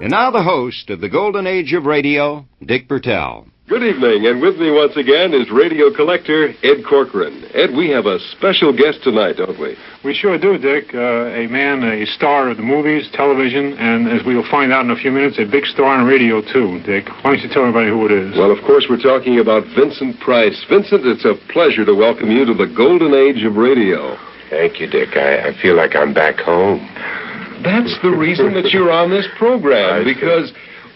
And now the host of the Golden Age of Radio, Dick Bertel. Good evening, and with me once again is radio collector Ed Corcoran. Ed, we have a special guest tonight, don't we? We sure do, Dick. A star of the movies, television, and as we will find out in a few minutes, a big star on radio, too, Dick. Why don't you tell everybody who it is? Well, of course, we're talking about Vincent Price. Vincent, it's a pleasure to welcome you to the Golden Age of Radio. Thank you, Dick. I feel like I'm back home. That's the reason that you're on this program, because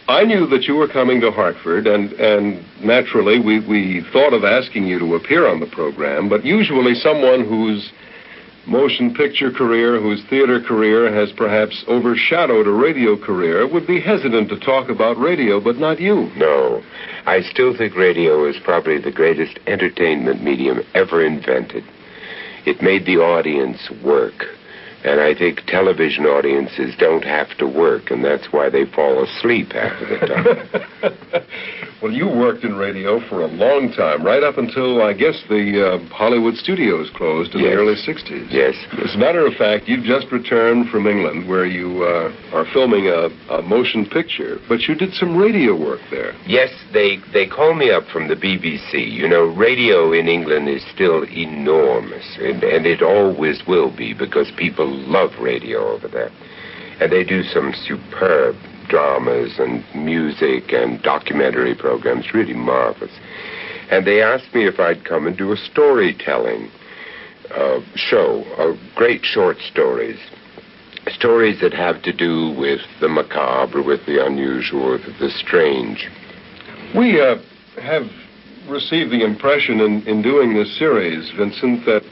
I knew that you were coming to Hartford, and naturally we thought of asking you to appear on the program, but usually someone whose motion picture career, whose theater career has perhaps overshadowed a radio career would be hesitant to talk about radio, but not you. No. I still think radio is probably the greatest entertainment medium ever invented. It made the audience work. And I think television audiences don't have to work, and that's why they fall asleep half of the time. Well, you worked in radio for a long time, right up until, I guess, the Hollywood studios closed in the early 60s. Yes. As a matter of fact, you've just returned from England, where you are filming a motion picture, but you did some radio work there. Yes, they call me up from the BBC. You know, radio in England is still enormous, and it always will be, because people love radio over there. And they do some superb dramas and music and documentary programs, really marvelous. And they asked me if I'd come and do a storytelling show, great short stories. Stories that have to do with the macabre, with the unusual, with the strange. We have received the impression in doing this series, Vincent, that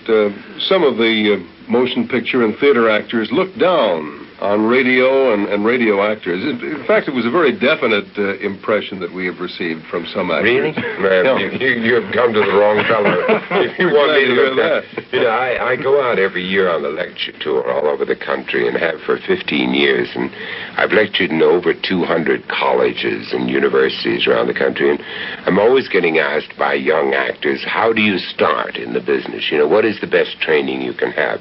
some of the motion picture and theater actors look down on radio and radio actors. In fact, it was a very definite impression that we have received from some actors. Really? Well, you've come to the wrong fellow. If you want me to hear that. You know, I go out every year on a lecture tour all over the country and have for 15 years, and I've lectured in over 200 colleges and universities around the country, and I'm always getting asked by young actors, how do you start in the business? You know, what is the best training you can have?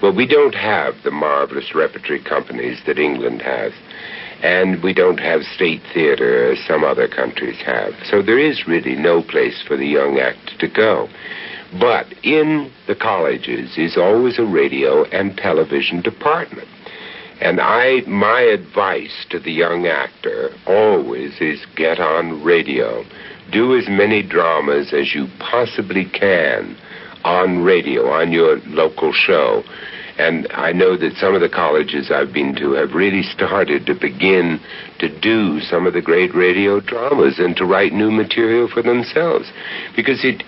Well, we don't have the marvelous repertory companies that England has, and we don't have state theater as some other countries have. So there is really no place for the young actor to go. But in the colleges is always a radio and television department. And my advice to the young actor always is get on radio. Do as many dramas as you possibly can on radio, on your local show. And I know that some of the colleges I've been to have really started to begin to do some of the great radio dramas and to write new material for themselves. Because it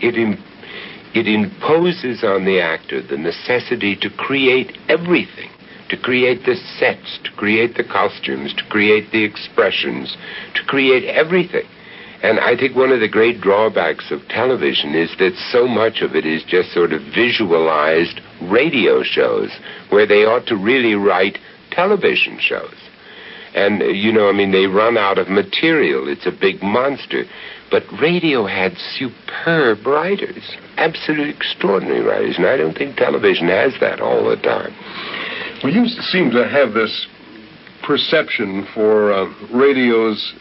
imposes on the actor the necessity to create everything, to create the sets, to create the costumes, to create the expressions, to create everything. And I think one of the great drawbacks of television is that so much of it is just sort of visualized radio shows, where they ought to really write television shows. And, you know, I mean, they run out of material. It's a big monster. But radio had superb writers, absolute extraordinary writers, and I don't think television has that all the time. Well, you seem to have this perception for radio's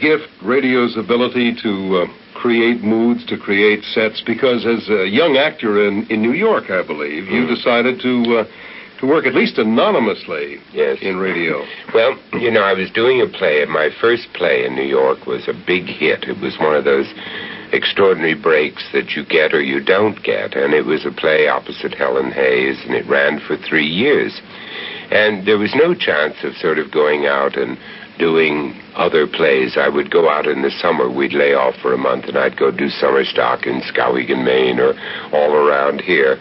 gift, radio's ability to create moods, to create sets, because as a young actor in New York, I believe, you decided to work at least anonymously in radio. Well, you know, I was doing a play, and my first play in New York was a big hit. It was one of those extraordinary breaks that you get or you don't get, and it was a play opposite Helen Hayes, and it ran for 3 years. And there was no chance of sort of going out and doing other plays. I would go out in the summer. We'd lay off for a month, and I'd go do summer stock in Skowhegan, Maine, or all around here.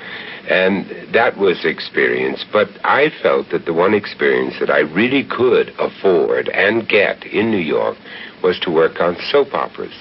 And that was experience. But I felt that the one experience that I really could afford and get in New York was to work on soap operas.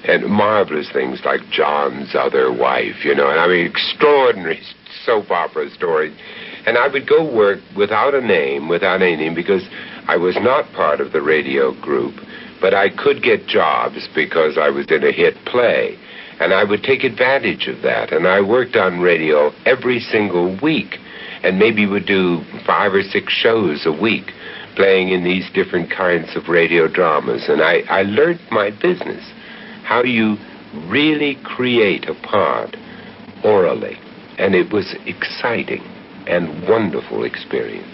And marvelous things like John's Other Wife, you know, and I mean, extraordinary soap opera stories. And I would go work without a name, without anything, because I was not part of the radio group, but I could get jobs because I was in a hit play. And I would take advantage of that. And I worked on radio every single week, and maybe would do 5 or 6 shows a week. playing in these different kinds of radio dramas. And I learned my business, how you really create a part orally. And it was exciting and wonderful experience.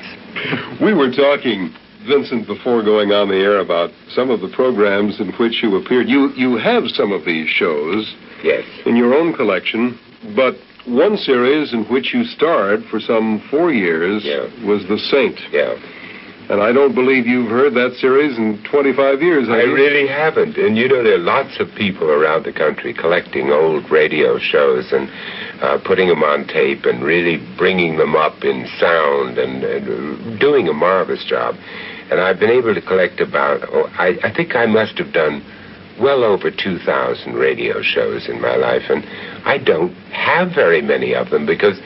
We were talking, Vincent, before going on the air about some of the programs in which you appeared. You have some of these shows Yes. in your own collection, but one series in which you starred for some 4 years was The Saint. Yeah. And I don't believe you've heard that series in 25 years. I really haven't. And, you know, there are lots of people around the country collecting old radio shows and putting them on tape and really bringing them up in sound and doing a marvelous job. And I've been able to collect about, I think I must have done well over 2,000 radio shows in my life. And I don't have very many of them because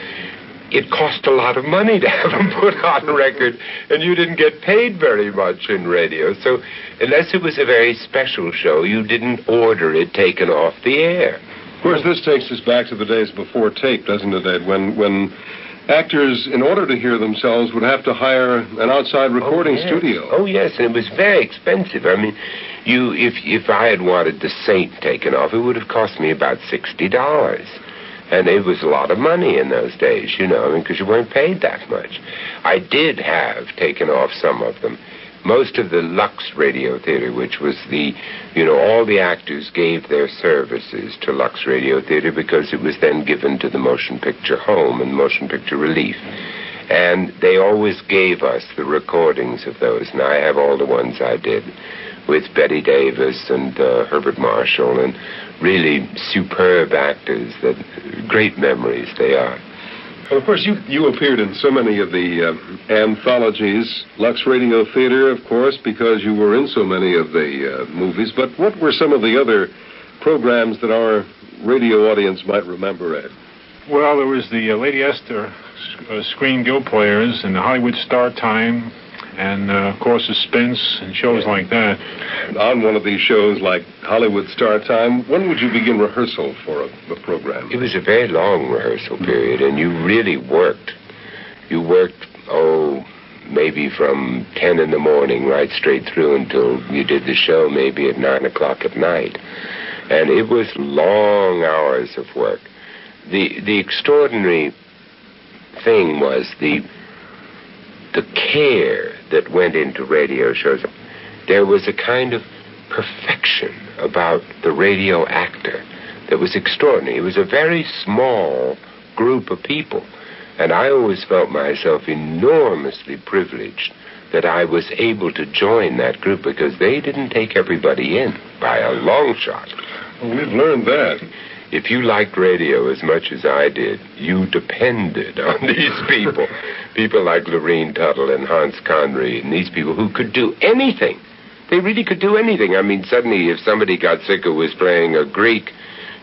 it cost a lot of money to have them put on record, and you didn't get paid very much in radio. So unless it was a very special show, you didn't order it taken off the air. Of course, this takes us back to the days before tape, doesn't it, Ed? When actors, in order to hear themselves, would have to hire an outside recording studio. Oh, yes, and it was very expensive. I mean, if I had wanted The Saint taken off, it would have cost me about $60. And it was a lot of money in those days, you know, because you weren't paid that much. I did have taken off some of them. Most of the Lux Radio Theater, which was all the actors gave their services to Lux Radio Theater because it was then given to the Motion Picture Home and Motion Picture Relief. And they always gave us the recordings of those, and I have all the ones I did with Betty Davis and Herbert Marshall, and really superb actors. That great memories they are. Well, of course, you appeared in so many of the anthologies, Lux Radio Theater, of course, because you were in so many of the movies. But what were some of the other programs that our radio audience might remember, Ed? Well, there was the Lady Esther Screen Guild Players and the Hollywood Star Time, and, of course, Suspense and shows like that. And on one of these shows, like Hollywood Star Time, when would you begin rehearsal for the program? It was a very long rehearsal period, and you really worked. You worked, maybe from 10 in the morning right straight through until you did the show maybe at 9 o'clock at night. And it was long hours of work. The extraordinary thing was the care that went into radio shows. There was a kind of perfection about the radio actor that was extraordinary. It was a very small group of people, and I always felt myself enormously privileged that I was able to join that group because they didn't take everybody in by a long shot. Well, we've learned that. If you liked radio as much as I did, you depended on these people. People like Lorene Tuttle and Hans Conried, and these people who could do anything. They really could do anything. I mean, suddenly if somebody got sick who was playing a Greek,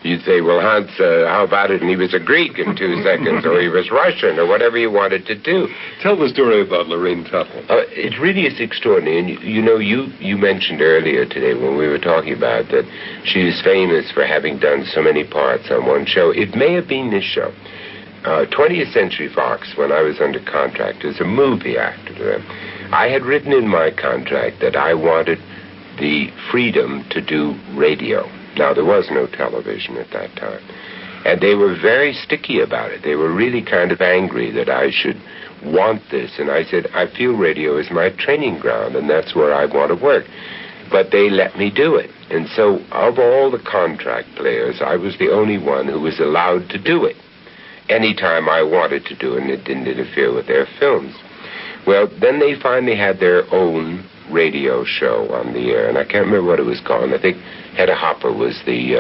you'd say, well, Hans, how about it? And he was a Greek in 2 seconds, or he was Russian, or whatever you wanted to do. Tell the story about Lorene Tuttle. It really is extraordinary. And, you mentioned earlier today when we were talking about that she is famous for having done so many parts on one show. It may have been this show. 20th Century Fox, when I was under contract as a movie actor to them, I had written in my contract that I wanted the freedom to do radio. Now, there was no television at that time. And they were very sticky about it. They were really kind of angry that I should want this. And I said, I feel radio is my training ground, and that's where I want to work. But they let me do it. And so, of all the contract players, I was the only one who was allowed to do it. Anytime I wanted to do it, and it didn't interfere with their films. Well, then they finally had their own radio show on the air, and I can't remember what it was called. I think Hedda Hopper was the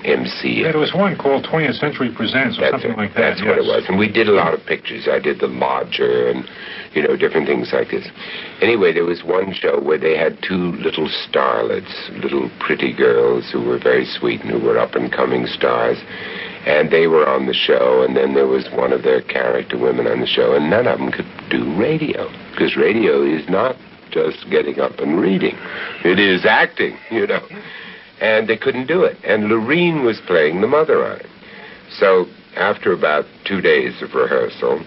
MC. Yeah, there was one called 20th Century Presents or something like that. That's what it was. And we did a lot of pictures. I did The Lodger and, different things like this. Anyway, there was one show where they had 2 little starlets, little pretty girls who were very sweet and who were up-and-coming stars. And they were on the show, and then there was one of their character women on the show, and none of them could do radio, because radio is not just getting up and reading. It is acting, And they couldn't do it. And Lorene was playing the mother on it. So after about 2 days of rehearsal,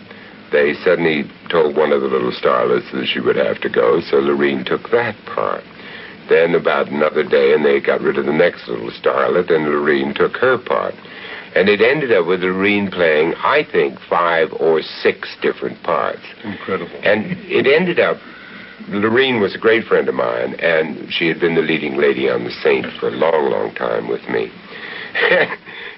they suddenly told one of the little starlets that she would have to go, so Lorene took that part. Then about another day, and they got rid of the next little starlet, and Lorene took her part. And it ended up with Lorene playing, I think, 5 or 6 different parts. Incredible. And it ended up, Lorene was a great friend of mine, and she had been the leading lady on The Saint for a long, long time with me.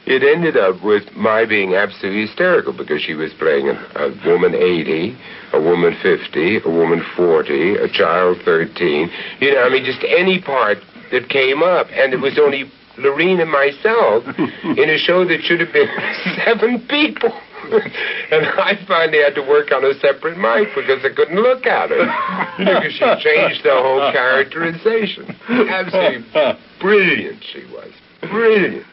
It ended up with my being absolutely hysterical because she was playing a woman 80, a woman 50, a woman 40, a child 13. You know, I mean, just any part that came up. And it was only Lorene and myself in a show that should have been 7 people. And I finally had to work on a separate mic because I couldn't look at her. You know, because she changed the whole characterization. Absolutely brilliant she was. Brilliant.